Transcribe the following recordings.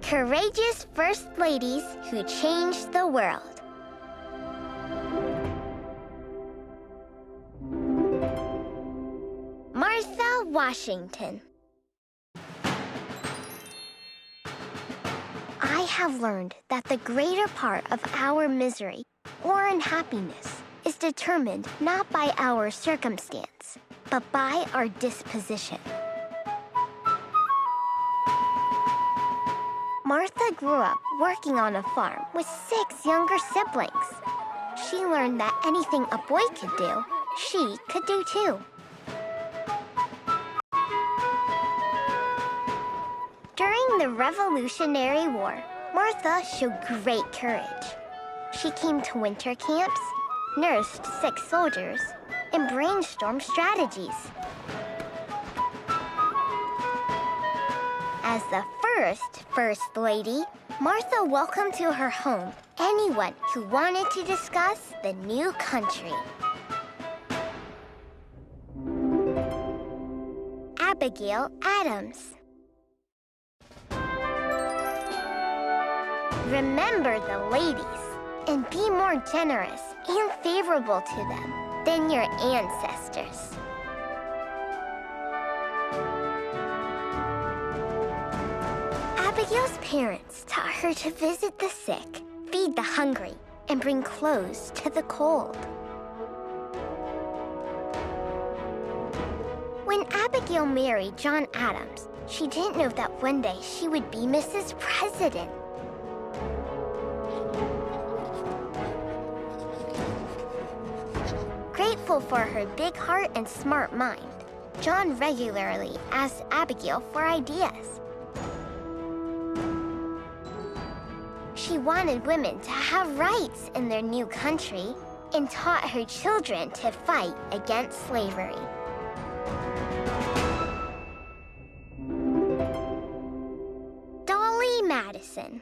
Courageous First Ladies Who Changed the World. Martha Washington. I have learned that the greater part of our misery or unhappiness is determined not by our circumstance, but by our disposition. Martha grew up working on a farm with 6 younger siblings. She learned that anything a boy could do, she could do too. During the Revolutionary War, Martha showed great courage. She came to winter camps, nursed sick soldiers, and brainstormed strategies. As the First Lady, Martha welcomed to her home anyone who wanted to discuss the new country. Abigail Adams. Remember the ladies and be more generous and favorable to them than your ancestors. Abigail's parents taught her to visit the sick, feed the hungry, and bring clothes to the cold. When Abigail married John Adams, she didn't know that one day she would be Mrs. President. Grateful for her big heart and smart mind, John regularly asked Abigail for ideas. She wanted women to have rights in their new country and taught her children to fight against slavery. Dolly Madison.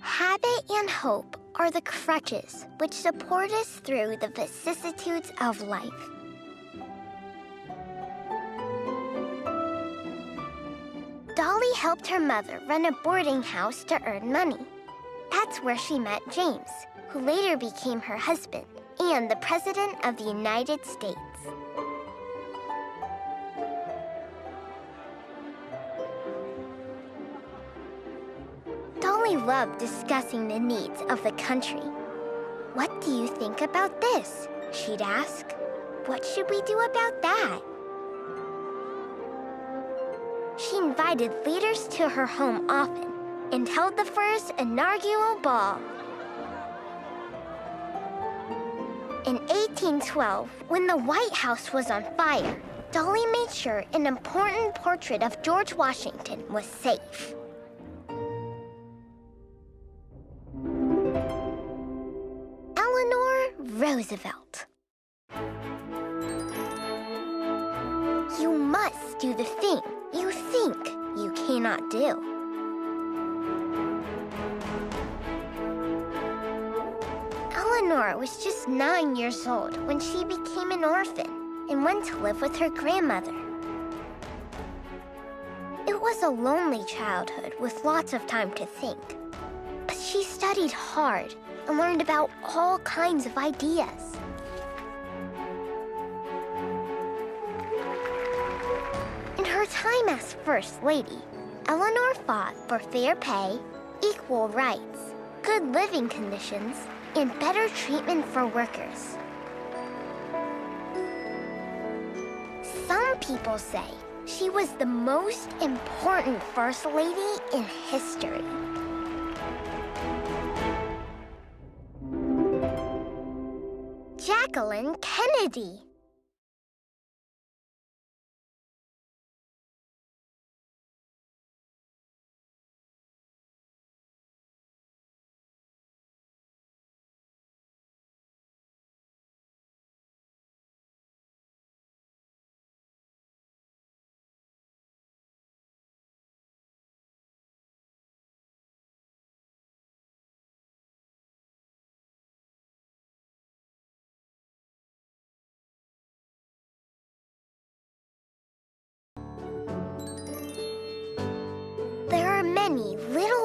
Habit and hope are the crutches which support us through the vicissitudes of life. Dolly helped her mother run a boarding house to earn money. That's where she met James, who later became her husband and the President of the United States. Dolly loved discussing the needs of the country. "What do you think about this?" she'd ask. "What should we do about that?" She invited leaders to her home often and held the first inaugural ball. In 1812, when the White House was on fire, Dolly made sure an important portrait of George Washington was safe. Eleanor Roosevelt. You must do the thing you think you cannot do. Eleanor was just 9 years old when she became an orphan and went to live with her grandmother. It was a lonely childhood with lots of time to think, but she studied hard and learned about all kinds of ideas. In her time as First Lady, Eleanor fought for fair pay, equal rights, good living conditions, and better treatment for workers. Some people say she was the most important First Lady in history. Jacqueline Kennedy.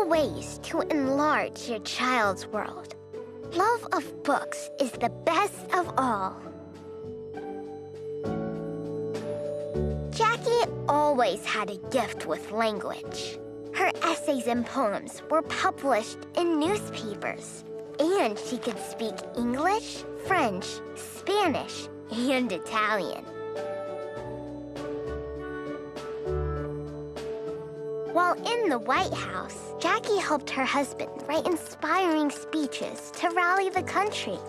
ways to enlarge your child's world. Love of books is the best of all. Jackie always had a gift with language. Her essays and poems were published in newspapers, and she could speak English, French, Spanish, and Italian. While in the White House, Jackie helped her husband write inspiring speeches to rally the country.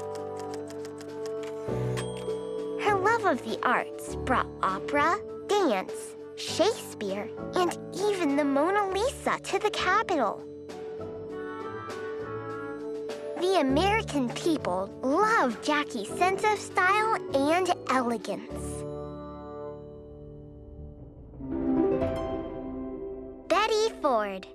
Her love of the arts brought opera, dance, Shakespeare, and even the Mona Lisa to the Capitol. The American people loved Jackie's sense of style and elegance. Betty Ford.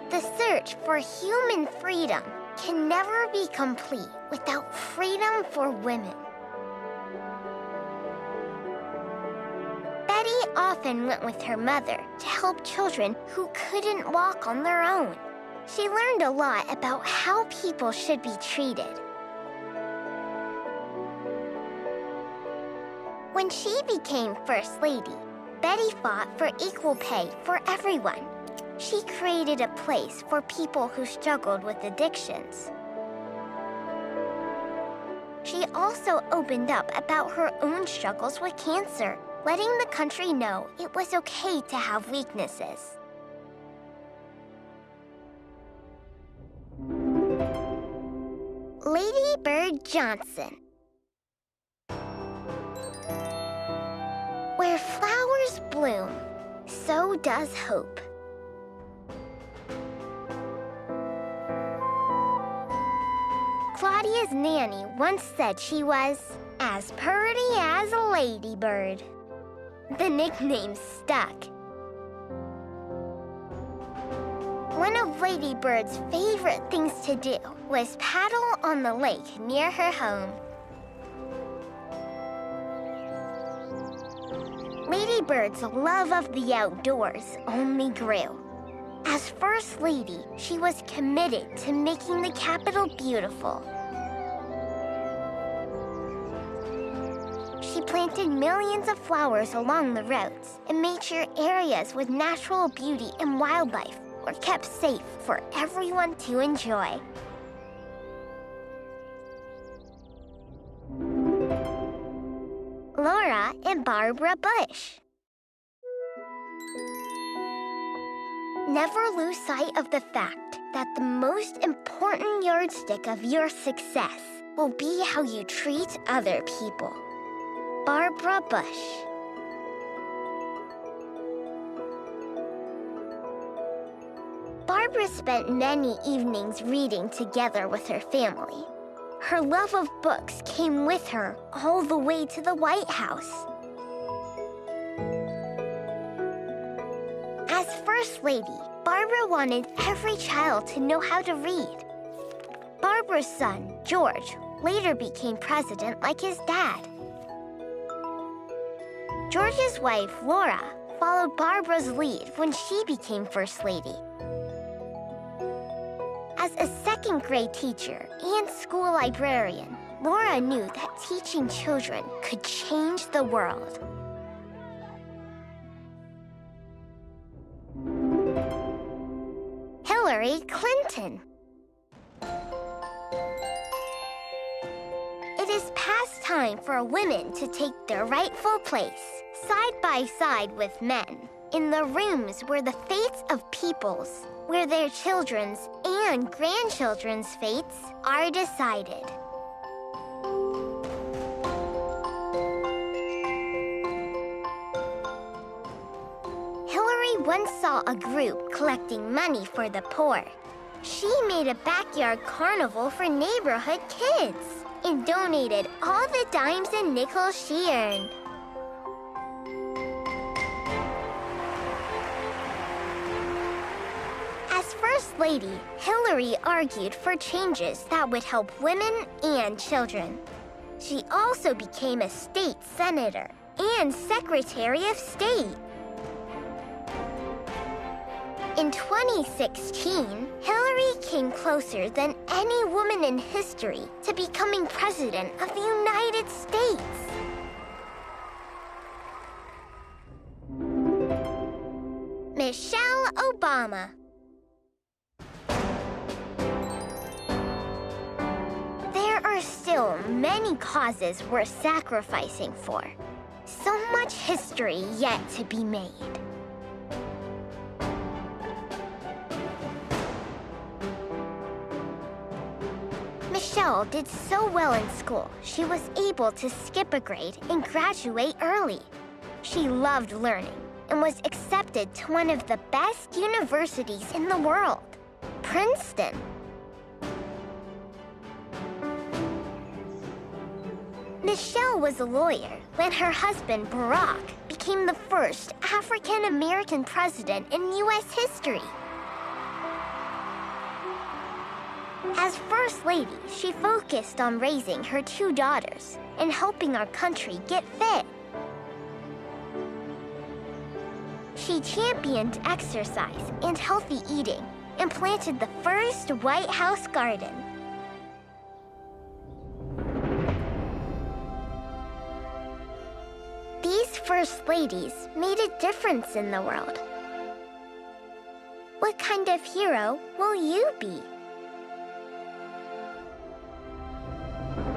The search for human freedom can never be complete without freedom for women. Betty often went with her mother to help children who couldn't walk on their own. She learned a lot about how people should be treated. When she became First Lady, Betty fought for equal pay for everyone. She created a place for people who struggled with addictions. She also opened up about her own struggles with cancer, letting the country know it was okay to have weaknesses. Lady Bird Johnson. Where flowers bloom, so does hope. Claudia's nanny once said she was as pretty as a ladybird. The nickname stuck. One of Lady Bird's favorite things to do was paddle on the lake near her home. Lady Bird's love of the outdoors only grew. As First Lady, she was committed to making the Capitol beautiful. She planted millions of flowers along the roads and made sure areas with natural beauty and wildlife were kept safe for everyone to enjoy. Laura and Barbara Bush. Never lose sight of the fact that the most important yardstick of your success will be how you treat other people. Barbara Bush. Barbara spent many evenings reading together with her family. Her love of books came with her all the way to the White House. As First Lady, Barbara wanted every child to know how to read. Barbara's son, George, later became president like his dad. George's wife, Laura, followed Barbara's lead when she became First Lady. As a second-grade teacher and school librarian, Laura knew that teaching children could change the world. Hillary Clinton. It is past time for women to take their rightful place, side by side with men, in the rooms where the fates of peoples, where their children's and grandchildren's fates are decided. Hillary once saw a group collecting money for the poor. She made a backyard carnival for neighborhood kids and donated all the dimes and nickels she earned. As First Lady, Hillary argued for changes that would help women and children. She also became a state senator and Secretary of State. In 2016, Hillary came closer than any woman in history to becoming president of the United States. Michelle Obama. There are still many causes worth sacrificing for. So much history yet to be made. Michelle did so well in school, she was able to skip a grade and graduate early. She loved learning and was accepted to one of the best universities in the world, Princeton. Michelle was a lawyer when her husband, Barack, became the first African-American president in U.S. history. As First Lady, she focused on raising her 2 daughters and helping our country get fit. She championed exercise and healthy eating and planted the first White House garden. These First Ladies made a difference in the world. What kind of hero will you be?